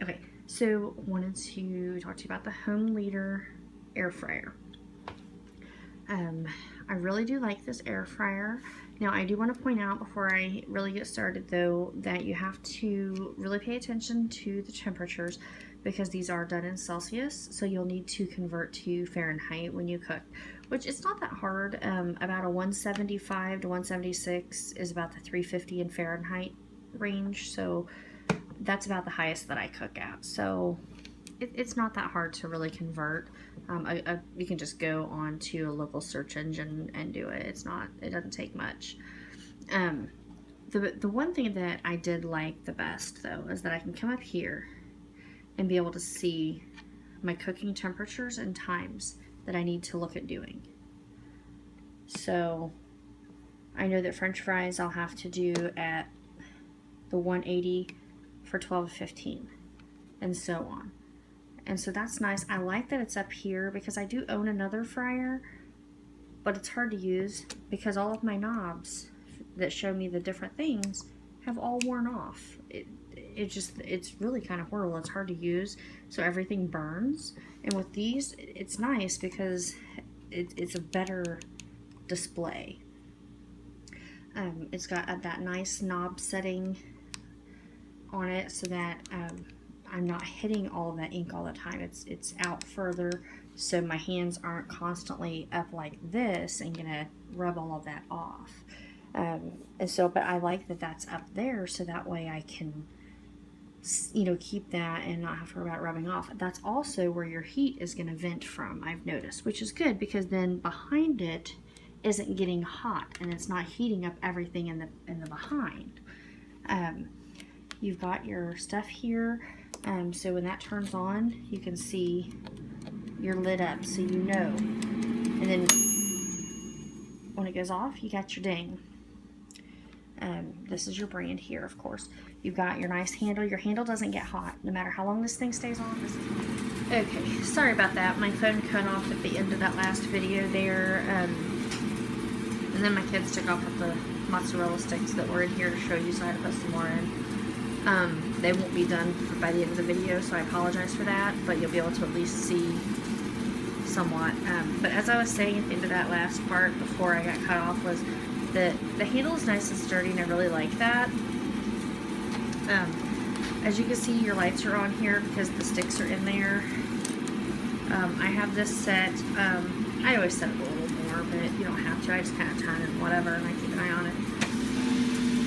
Okay, so wanted to talk to you about the Homeleader Air Fryer. I really do like this air fryer. Now, I do want to point out before I really get started, though, that you have to really pay attention to the temperatures because these are done in Celsius, so you'll need to convert to Fahrenheit when you cook, which it's not that hard. About a 175 to 176 is about the 350 in Fahrenheit range, so that's about the highest that I cook at. So it's not that hard to really convert. You can just go on to a local search engine and do it. It doesn't take much. The one thing that I did like the best, though, is that I can come up here and be able to see my cooking temperatures and times that I need to look at doing. So I know that French fries I'll have to do at the 180 for 12 to 15 and so on. And so that's nice. I like that it's up here because I do own another fryer, but it's hard to use because all of my knobs that show me the different things have all worn off. It's really kind of horrible. It's hard to use, so everything burns. And with these, it's nice because it's a better display. It's got that nice knob setting on it so that I'm not hitting all of that ink all the time. It's out further, so my hands aren't constantly up like this and gonna rub all of that off. But I like that that's up there, so that way I can, keep that and not have to worry about rubbing off. That's also where your heat is gonna vent from, I've noticed, which is good because then behind it isn't getting hot and it's not heating up everything in the behind. You've got your stuff here. So when that turns on, you can see your lid up, so you know. And then when it goes off, you got your ding. This is your brand here, of course. You've got your nice handle. Your handle doesn't get hot, no matter how long this thing stays on. Okay, sorry about that. My phone cut off at the end of that last video there. And then my kids took off with the mozzarella sticks that were in here to show you, so I had to put some more in. They won't be done by the end of the video, so I apologize for that, but you'll be able to at least see somewhat. But as I was saying at the end of that last part before I got cut off, was that the handle is nice and sturdy, and I really like that. As you can see, your lights are on here because the sticks are in there. I have this set. I always set it a little more, but you don't have to. I just kind of turn it and whatever, and I keep an eye on it.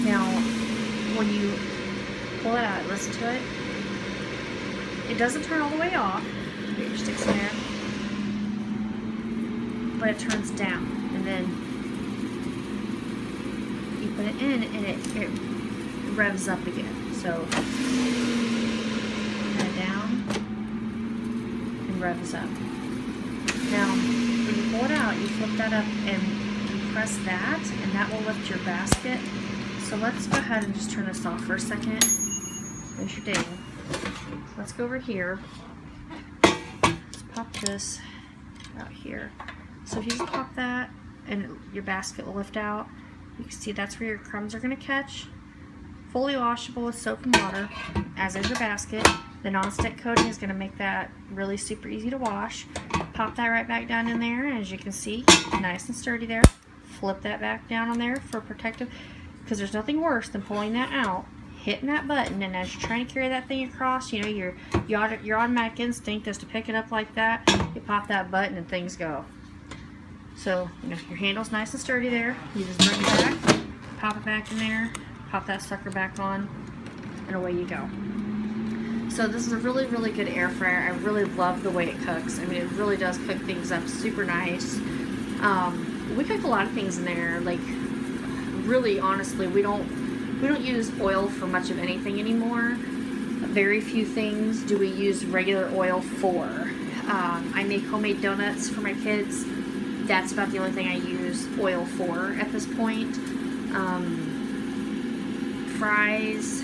Now, when you pull it out, listen to it. It doesn't turn all the way off. Get your sticks in there. But it turns down. And then you put it in and it revs up again. So kind of down and revs up. Now when you pull it out, you flip that up and you press that, and that will lift your basket. So let's go ahead and just turn this off for a second. There's your ding. Let's go over here. Let's pop this out here. So if you just pop that and your basket will lift out, you can see that's where your crumbs are going to catch. Fully washable with soap and water, as is your basket. The non-stick coating is going to make that really super easy to wash. Pop that right back down in there, and as you can see, nice and sturdy there. Flip that back down on there for protective, because there's nothing worse than pulling that out, hitting that button, and as you're trying to carry that thing across, your automatic instinct is to pick it up like that. You pop that button and things go. So your handle's nice and sturdy there. You just bring it back, pop it back in there, pop that sucker back on, and away you go. So this is a really, really good air fryer. I really love the way it cooks. I mean, it really does cook things up super nice. We cook a lot of things in there. Like, really, honestly, we don't use oil for much of anything anymore. Very few things do we use regular oil for. I make homemade donuts for my kids. That's about the only thing I use oil for at this point. Fries,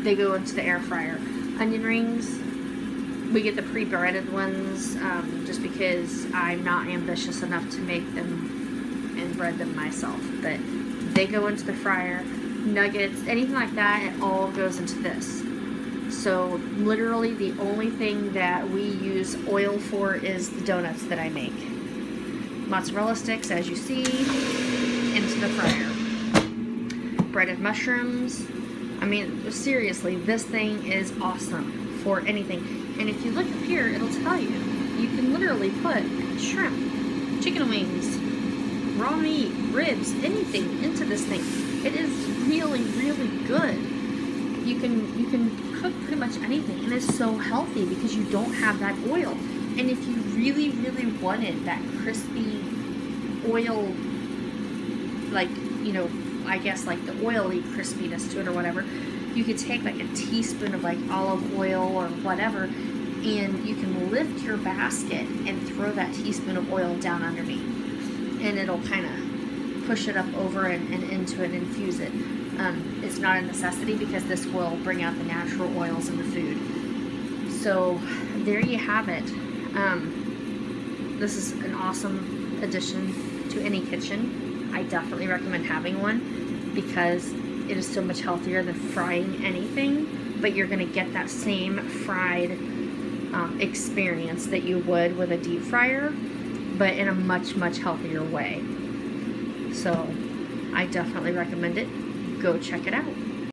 they go into the air fryer. Onion rings, we get the pre-breaded ones, just because I'm not ambitious enough to make them and bread them myself. But they go into the fryer. Nuggets, anything like that, it all goes into this. So literally the only thing that we use oil for is the donuts that I make. Mozzarella sticks, as you see, into the fryer. Breaded mushrooms. I mean, seriously, this thing is awesome for anything. And if you look up here, it'll tell you. You can literally put shrimp, chicken wings, raw meat, ribs, anything into this thing. It is really, really good. You can cook pretty much anything, and it's so healthy because you don't have that oil. And if you really, really wanted that crispy oil, like, you know, I guess like the oily crispiness to it or whatever, you could take like a teaspoon of like olive oil or whatever, and you can lift your basket and throw that teaspoon of oil down underneath, and it'll kind of push it up over and into it and infuse it. It's not a necessity because this will bring out the natural oils in the food. So there you have it. This is an awesome addition to any kitchen. I definitely recommend having one because it is so much healthier than frying anything, but you're going to get that same fried experience that you would with a deep fryer, but in a much, much healthier way. So I definitely recommend it. Go check it out.